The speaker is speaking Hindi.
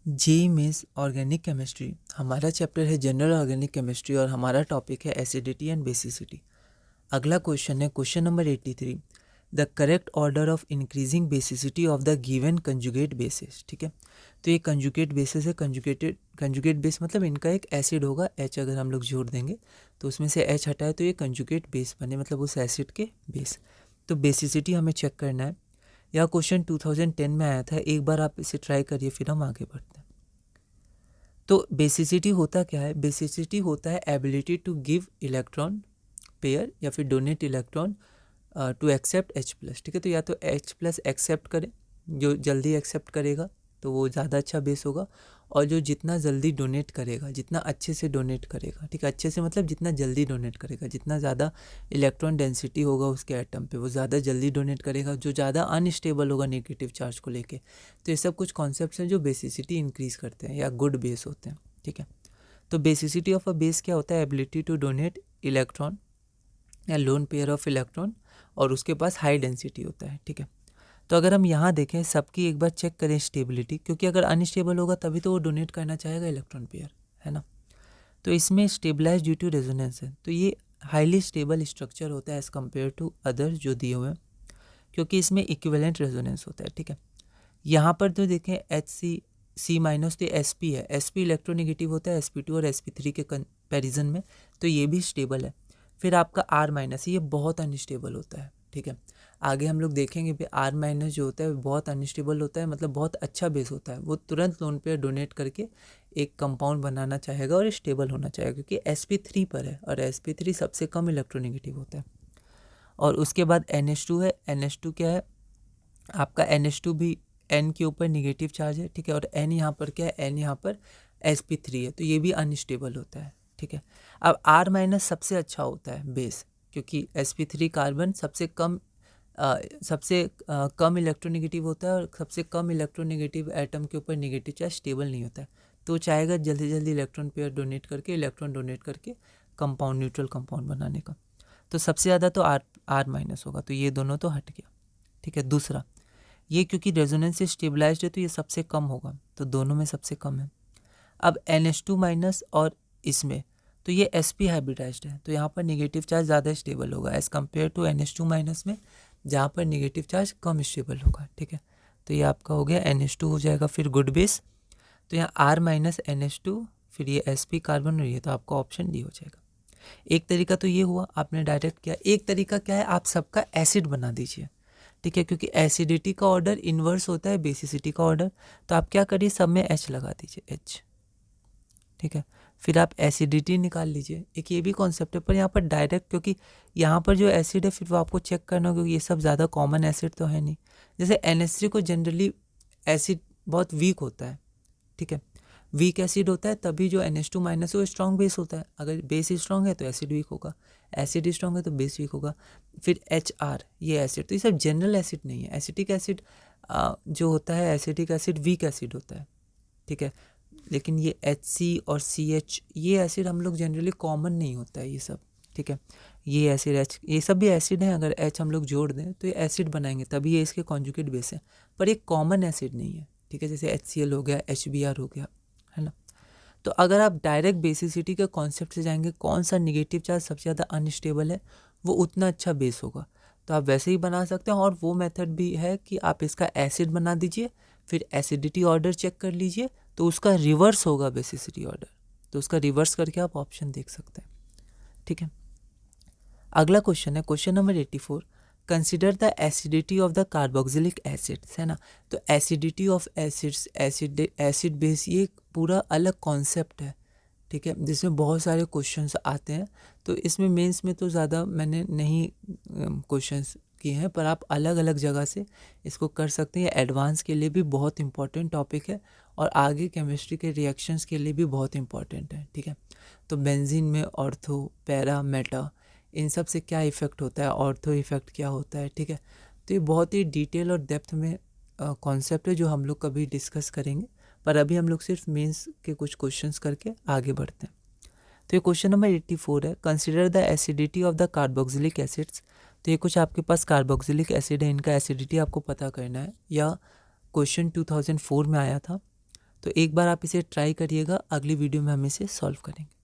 जी मिस ऑर्गेनिक केमिस्ट्री हमारा चैप्टर है जनरल ऑर्गेनिक केमिस्ट्री और हमारा टॉपिक है एसिडिटी एंड बेसिसिटी। अगला क्वेश्चन है question number 83, the correct order of increasing basicity of the given conjugate basis. ठीक है, तो ये कंजुगेट बेसिस है। कंजुगेट बेस मतलब इनका एक एसिड होगा H, अगर हम लोग जोड़ देंगे तो उसमें से H हटाए तो ये कंजुगेट बेस बने, मतलब उस एसिड के बेस। तो बेसिसिटी हमें चेक करना है। यह क्वेश्चन 2010 में आया था, एक बार आप इसे ट्राई करिए फिर हम आगे बढ़ते हैं। तो बेसिसिटी होता क्या है? बेसिसिटी होता है ability to give electron pair या फिर donate electron to accept H+। ठीक है, तो या तो H+ एक्सेप्ट करे, जो जल्दी एक्सेप्ट करेगा तो वो ज़्यादा अच्छा बेस होगा, और जो जितना जल्दी डोनेट करेगा, जितना अच्छे से डोनेट करेगा, ठीक है, अच्छे से मतलब जितना जल्दी डोनेट करेगा, जितना ज़्यादा इलेक्ट्रॉन डेंसिटी होगा उसके एटम पे वो ज़्यादा जल्दी डोनेट करेगा, जो ज़्यादा अनस्टेबल होगा नेगेटिव चार्ज को लेके। तो ये सब कुछ कॉन्सेप्ट्स हैं जो बेसिसिटी इंक्रीज़ करते हैं या गुड बेस होते हैं। ठीक है, तो बेसिसिटी ऑफ अ बेस क्या होता है? एबिलिटी टू डोनेट इलेक्ट्रॉन या लोन पेयर ऑफ इलेक्ट्रॉन, और उसके पास हाई डेंसिटी होता है। ठीक है, तो अगर हम यहाँ देखें सबकी एक बार चेक करें स्टेबिलिटी, क्योंकि अगर अनस्टेबल होगा तभी तो वो डोनेट करना चाहेगा इलेक्ट्रॉन पेयर, है ना। तो इसमें स्टेबलाइज ड्यू टू रेजोनेंस है, तो ये हाईली स्टेबल स्ट्रक्चर होता है एज़ कम्पेयर टू अदर्स जो दिए हुए हैं, क्योंकि इसमें इक्विवेलेंट रेजोनेंस होता है। ठीक है, यहाँ पर तो देखें Hc- तो Sp है, Sp इलेक्ट्रोनेगेटिव होता है Sp2 और Sp3 के कंपैरिजन में, तो ये भी स्टेबल है। फिर आपका R-, ये बहुत अनस्टेबल होता है। ठीक है, आगे हम लोग देखेंगे भी R- जो होता है वो बहुत अनस्टेबल होता है, मतलब बहुत अच्छा बेस होता है, वो तुरंत लोन पेयर डोनेट करके एक कंपाउंड बनाना चाहेगा और स्टेबल होना चाहेगा, क्योंकि Sp3 पर है और Sp3 सबसे कम इलेक्ट्रोनेगेटिव होता है। और उसके बाद NH2 है। NH2 क्या है? आपका NH2 भी N के ऊपर निगेटिव चार्ज है। ठीक है, और N यहाँ पर क्या है? N यहाँ पर Sp3 है, तो ये भी अनस्टेबल होता है। ठीक है, अब R- सबसे अच्छा होता है बेस, क्योंकि Sp3 कार्बन सबसे कम इलेक्ट्रोनेगेटिव होता है, और सबसे कम इलेक्ट्रोनेगेटिव एटम के ऊपर निगेटिव चार्ज स्टेबल नहीं होता है, तो चाहेगा जल्दी जल्दी इलेक्ट्रॉन पेयर डोनेट करके कंपाउंड, न्यूट्रल कंपाउंड बनाने का। तो सबसे ज़्यादा तो R- होगा, तो ये दोनों तो हट गया। ठीक है, दूसरा ये क्योंकि रेजोनेंस से स्टेबलाइज्ड है तो ये सबसे कम होगा, तो दोनों में सबसे कम है। अब NH2- और इसमें तो ये Sp हाइब्रिडाइज्ड है, तो यहाँ पर नेगेटिव चार्ज ज़्यादा स्टेबल होगा एज़ कम्पेयर टू NH2- में, जहाँ पर नेगेटिव चार्ज कम स्टेबल होगा। ठीक है, तो ये आपका हो गया NH2 हो जाएगा, फिर गुड बेस। तो यहाँ R- NH2, फिर ये Sp कार्बन, और ये तो आपका ऑप्शन डी हो जाएगा। एक तरीका तो ये हुआ, आपने डायरेक्ट किया। एक तरीका क्या है? आप सबका एसिड बना दीजिए। ठीक है, क्योंकि एसिडिटी का ऑर्डर इन्वर्स होता है बेसिसिटी का ऑर्डर, तो आप क्या करिए, सब में H लगा दीजिए, H। ठीक है, फिर आप एसिडिटी निकाल लीजिए। एक ये भी कॉन्सेप्ट है, पर यहाँ पर डायरेक्ट, क्योंकि यहाँ पर जो एसिड है फिर वो आपको चेक करना होगा, क्योंकि ये सब ज़्यादा कॉमन एसिड तो है नहीं। जैसे NH3 को जनरली एसिड बहुत वीक होता है। ठीक है, वीक एसिड होता है तभी जो NH2- है वो स्ट्रॉन्ग बेस होता है। अगर बेस स्ट्रॉन्ग है तो एसिड वीक होगा, एसिड स्ट्रॉन्ग है तो बेस वीक होगा। फिर HR, ये एसिड, तो ये सब जनरल एसिड नहीं है। एसिटिक एसिड जो होता है, एसिटिक एसिड वीक एसिड होता है। ठीक है, लेकिन ये HC और CH, ये एसिड हम लोग जनरली कॉमन नहीं होता है ये सब। ठीक है, ये एसिड H, ये सब भी एसिड हैं, अगर H हम लोग जोड़ दें तो ये एसिड बनाएंगे, तभी ये इसके कॉन्जुगेट बेस है, पर ये कॉमन एसिड नहीं है। ठीक है, जैसे HCl हो गया, HBr हो गया, है ना। तो अगर आप डायरेक्ट बेसिसिटी के कॉन्सेप्ट से जाएंगे, कौन सा निगेटिव चार्ज सबसे ज़्यादा अनस्टेबल है, वो उतना अच्छा बेस होगा, तो आप वैसे ही बना सकते हैं। और वो मेथड भी है कि आप इसका एसिड बना दीजिए, फिर एसिडिटी ऑर्डर चेक कर लीजिए, तो उसका रिवर्स होगा बेसिसिटी ऑर्डर, तो उसका रिवर्स करके आप ऑप्शन देख सकते हैं। ठीक है, अगला क्वेश्चन है question number 84, consider the acidity of the carboxylic acids, है ना। तो acidity of acids, acid base, ये एक पूरा अलग कॉन्सेप्ट है। ठीक है, जिसमें बहुत सारे क्वेश्चंस आते हैं, तो इसमें मेंस में तो ज़्यादा मैंने नहीं क्वेश्चंस किए हैं, पर आप अलग अलग जगह से इसको कर सकते हैं। एडवांस के लिए भी बहुत इंपॉर्टेंट टॉपिक है, और आगे केमिस्ट्री के रिएक्शंस के लिए भी बहुत इंपॉर्टेंट है। ठीक है, तो बेंजीन में ऑर्थो, पैरा, मेटा, इन सब से क्या इफ़ेक्ट होता है, ऑर्थो इफ़ेक्ट क्या होता है। ठीक है, तो ये बहुत ही डिटेल और डेप्थ में कॉन्सेप्ट है जो हम लोग कभी डिस्कस करेंगे, पर अभी हम लोग सिर्फ मेंस के कुछ क्वेश्चंस करके आगे बढ़ते हैं। तो ये क्वेश्चन नंबर 84 है, consider the acidity of the carboxylic acids. तो ये कुछ आपके पास कार्बोक्सिलिक एसिड है, इनका एसिडिटी आपको पता करना है, या क्वेश्चन 2004 में आया था। तो एक बार आप इसे ट्राई करिएगा, अगली वीडियो में हम इसे सॉल्व करेंगे।